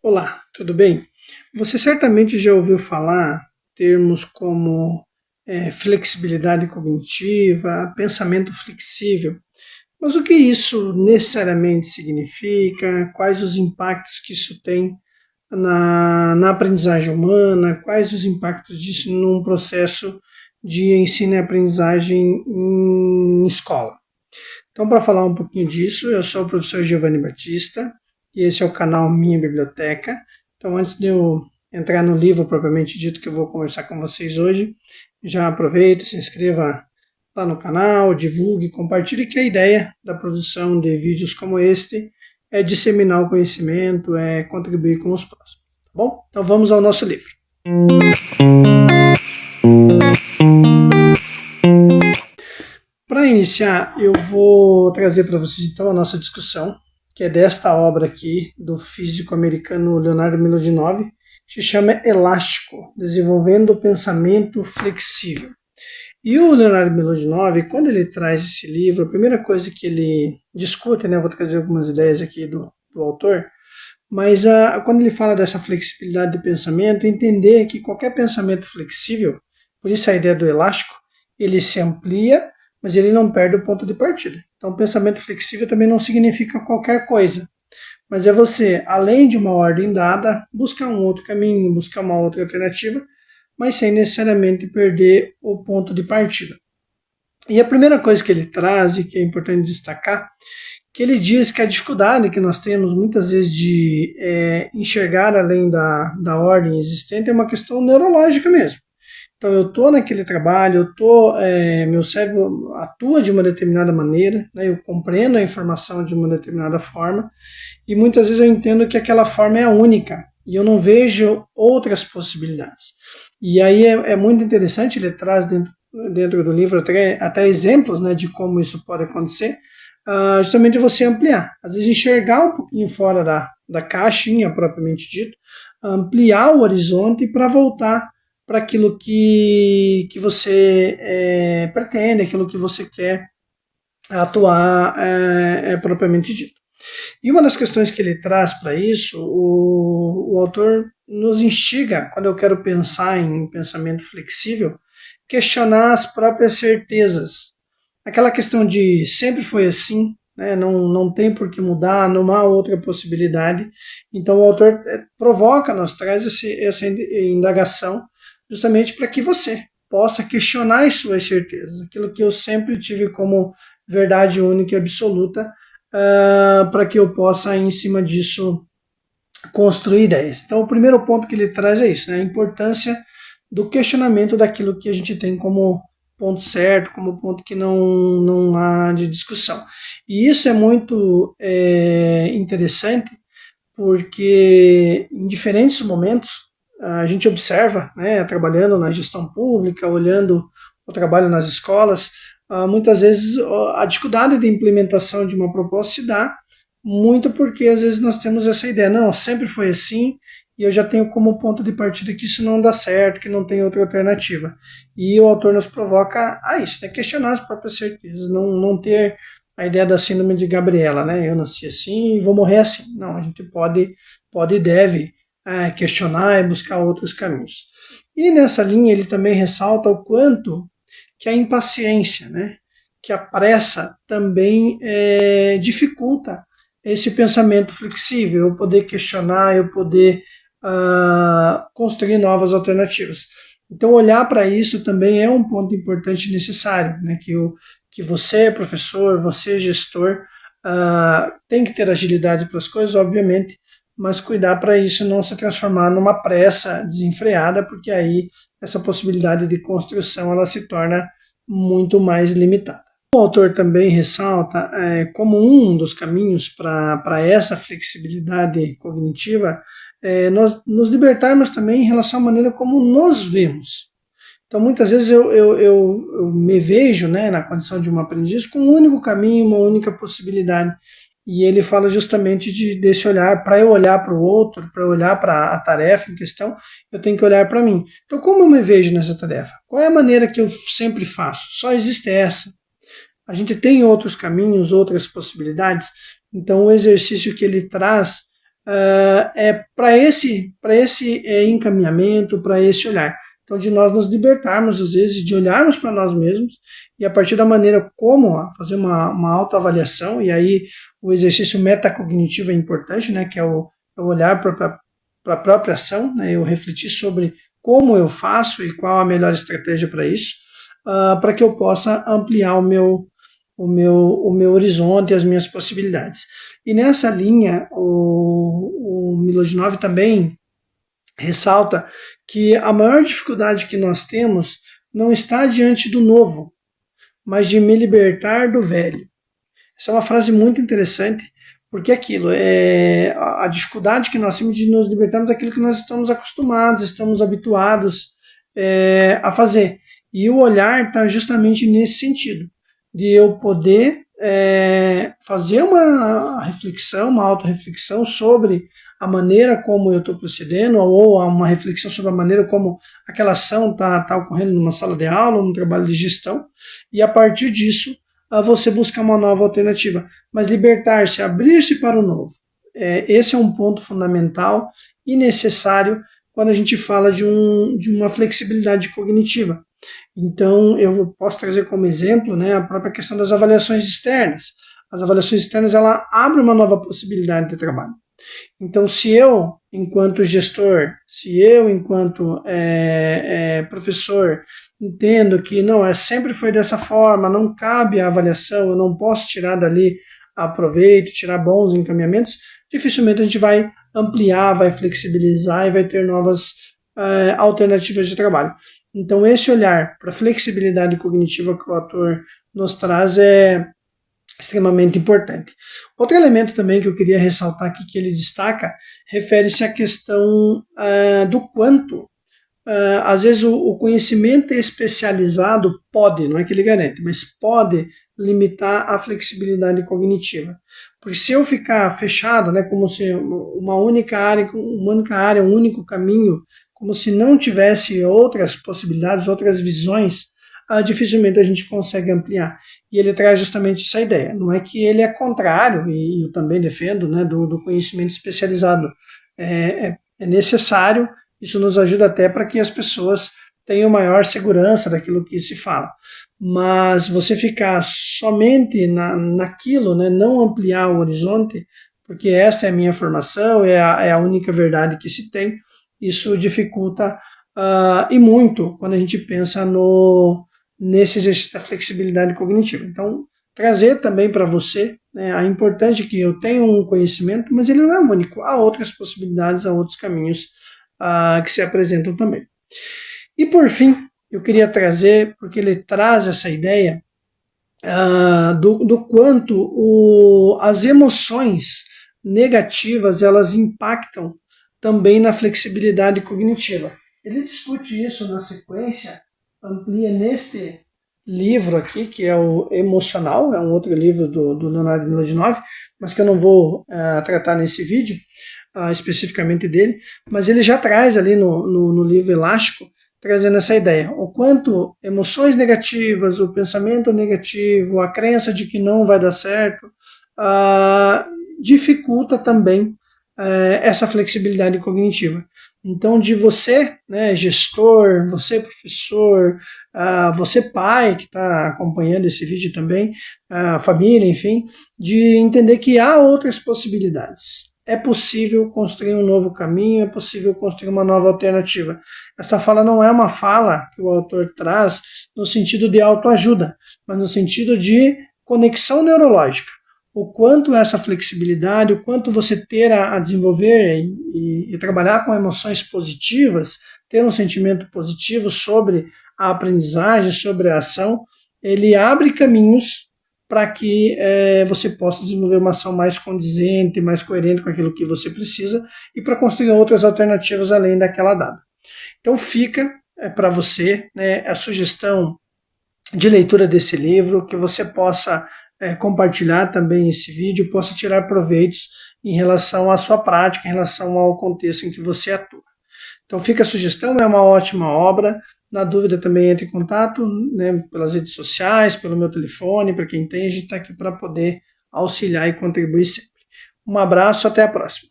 Olá, tudo bem? Você certamente já ouviu falar termos como flexibilidade cognitiva, pensamento flexível, mas o que isso necessariamente significa? Quais os impactos que isso tem na aprendizagem humana? Quais os impactos disso num processo de ensino e aprendizagem em escola? Então, para falar um pouquinho disso, eu sou o professor Giovanni Batista e esse é o canal Minha Biblioteca. Então, antes de eu entrar no livro propriamente dito que eu vou conversar com vocês hoje, já aproveite, se inscreva lá no canal, divulgue, compartilhe, que a ideia da produção de vídeos como este é disseminar o conhecimento, é contribuir com os próximos. Tá bom? Então, vamos ao nosso livro. Para iniciar, eu vou trazer para vocês então a nossa discussão, que é desta obra aqui do físico americano Leonardo Miladinov, que se chama Elástico, Desenvolvendo o Pensamento Flexível. E o Leonardo Miladinov, quando ele traz esse livro, a primeira coisa que ele discute, né, eu vou trazer algumas ideias aqui do autor, mas quando ele fala dessa flexibilidade de pensamento, entender que qualquer pensamento flexível, por isso a ideia do elástico, ele se amplia, mas ele não perde o ponto de partida. Então, pensamento flexível também não significa qualquer coisa, mas é você, além de uma ordem dada, buscar um outro caminho, buscar uma outra alternativa, mas sem necessariamente perder o ponto de partida. E a primeira coisa que ele traz, e que é importante destacar, que ele diz que a dificuldade que nós temos muitas vezes de enxergar além da ordem existente é uma questão neurológica mesmo. Então eu estou naquele trabalho, meu cérebro atua de uma determinada maneira, né, eu compreendo a informação de uma determinada forma e muitas vezes eu entendo que aquela forma é a única e eu não vejo outras possibilidades. E aí é muito interessante, ele traz dentro do livro até exemplos, né, de como isso pode acontecer, justamente você ampliar, às vezes enxergar um pouquinho fora da caixinha propriamente dito, ampliar o horizonte para voltar para aquilo que você pretende, aquilo que você quer atuar propriamente dito. E uma das questões que ele traz para isso, o autor nos instiga, quando eu quero pensar em pensamento flexível, questionar as próprias certezas. Aquela questão de sempre foi assim, né, não tem por que mudar, não há outra possibilidade. Então o autor provoca, nos traz essa indagação justamente para que você possa questionar as suas certezas, aquilo que eu sempre tive como verdade única e absoluta, para que eu possa, em cima disso, construir ideias. Então, o primeiro ponto que ele traz é isso, né? A importância do questionamento daquilo que a gente tem como ponto certo, como ponto que não há de discussão. E isso é muito interessante, porque em diferentes momentos a gente observa, né, trabalhando na gestão pública, olhando o trabalho nas escolas, muitas vezes a dificuldade de implementação de uma proposta se dá muito porque às vezes nós temos essa ideia, não, sempre foi assim, e eu já tenho como ponto de partida que isso não dá certo, que não tem outra alternativa. E o autor nos provoca a isso, né, questionar as próprias certezas, não ter a ideia da síndrome de Gabriela, né, eu nasci assim e vou morrer assim. Não, a gente pode e deve questionar e buscar outros caminhos. E nessa linha ele também ressalta o quanto que a impaciência, né, que a pressa também dificulta esse pensamento flexível, eu poder questionar, eu poder construir novas alternativas. Então, olhar para isso também é um ponto importante e necessário, né? Que você, professor, você, gestor, tem que ter agilidade para as coisas, obviamente, mas cuidar para isso não se transformar numa pressa desenfreada, porque aí essa possibilidade de construção ela se torna muito mais limitada. O autor também ressalta como um dos caminhos para essa flexibilidade cognitiva nós nos libertarmos também em relação à maneira como nos vemos. Então, muitas vezes eu me vejo, né, na condição de um aprendiz com um único caminho, uma única possibilidade. E ele fala justamente desse olhar, para eu olhar para o outro, para eu olhar para a tarefa em questão, eu tenho que olhar para mim. Então, como eu me vejo nessa tarefa? Qual é a maneira que eu sempre faço? Só existe essa. A gente tem outros caminhos, outras possibilidades. Então, o exercício que ele traz para esse encaminhamento, para esse olhar. Então, de nós nos libertarmos, às vezes, de olharmos para nós mesmos e a partir da maneira como fazer uma autoavaliação, e aí o exercício metacognitivo é importante, né, que é o olhar para a própria ação, né, eu refletir sobre como eu faço e qual a melhor estratégia para isso, para que eu possa ampliar o meu horizonte e as minhas possibilidades. E nessa linha, o Milodinov também ressalta que a maior dificuldade que nós temos não está diante do novo, mas de me libertar do velho. Essa é uma frase muito interessante, porque aquilo é a dificuldade que nós temos de nos libertarmos daquilo que nós estamos acostumados, estamos habituados a fazer. E o olhar está justamente nesse sentido, de eu poder fazer uma reflexão, uma autorreflexão sobre a maneira como eu estou procedendo, ou uma reflexão sobre a maneira como aquela ação está ocorrendo numa sala de aula, num trabalho de gestão, e a partir disso você buscar uma nova alternativa. Mas libertar-se, abrir-se para o novo. Esse é um ponto fundamental e necessário quando a gente fala de uma flexibilidade cognitiva. Então, eu posso trazer como exemplo, né, a própria questão das avaliações externas. As avaliações externas, ela abre uma nova possibilidade de trabalho. Então, se eu, enquanto gestor, se eu, enquanto professor, entendo que não, sempre foi dessa forma, não cabe a avaliação, eu não posso tirar dali proveito, tirar bons encaminhamentos, dificilmente a gente vai ampliar, vai flexibilizar e vai ter novas alternativas de trabalho. Então, esse olhar para a flexibilidade cognitiva que o autor nos traz é extremamente importante. Outro elemento também que eu queria ressaltar aqui, que ele destaca, refere-se à questão do quanto, às vezes, o conhecimento especializado pode, não é que ele garante, mas pode limitar a flexibilidade cognitiva. Porque se eu ficar fechado, né, como se uma única área, um único caminho, como se não tivesse outras possibilidades, outras visões, dificilmente a gente consegue ampliar. E ele traz justamente essa ideia. Não é que ele é contrário, e eu também defendo, né, do conhecimento especializado. É necessário, isso nos ajuda até para que as pessoas tenham maior segurança daquilo que se fala. Mas você ficar somente naquilo, né, não ampliar o horizonte, porque essa é a minha formação, é a única verdade que se tem, isso dificulta e muito quando a gente pensa nesse exercício da flexibilidade cognitiva. Então, trazer também para você, né, a importância que eu tenho um conhecimento, mas ele não é único. Há outras possibilidades, há outros caminhos que se apresentam também. E por fim, eu queria trazer, porque ele traz essa ideia do quanto as emoções negativas elas impactam também na flexibilidade cognitiva. Ele discute isso na sequência, amplia neste livro aqui, que é o Emocional, é um outro livro do Leonardo Milodinov, mas que eu não vou tratar nesse vídeo especificamente dele, mas ele já traz ali no livro Elástico, trazendo essa ideia, o quanto emoções negativas, o pensamento negativo, a crença de que não vai dar certo, dificulta também essa flexibilidade cognitiva. Então, de você, né, gestor, você professor, você pai que está acompanhando esse vídeo também, família, enfim, de entender que há outras possibilidades. É possível construir um novo caminho, é possível construir uma nova alternativa. Essa fala não é uma fala que o autor traz no sentido de autoajuda, mas no sentido de conexão neurológica. O quanto essa flexibilidade, o quanto você ter a desenvolver e trabalhar com emoções positivas, ter um sentimento positivo sobre a aprendizagem, sobre a ação, ele abre caminhos para que você possa desenvolver uma ação mais condizente, mais coerente com aquilo que você precisa e para construir outras alternativas além daquela dada. Então fica para você, né, a sugestão de leitura desse livro, que você possa compartilhar também esse vídeo, possa tirar proveitos em relação à sua prática, em relação ao contexto em que você atua. Então fica a sugestão, é uma ótima obra. Na dúvida também entre em contato, né, pelas redes sociais, pelo meu telefone, para quem tem, a gente está aqui para poder auxiliar e contribuir sempre. Um abraço, até a próxima.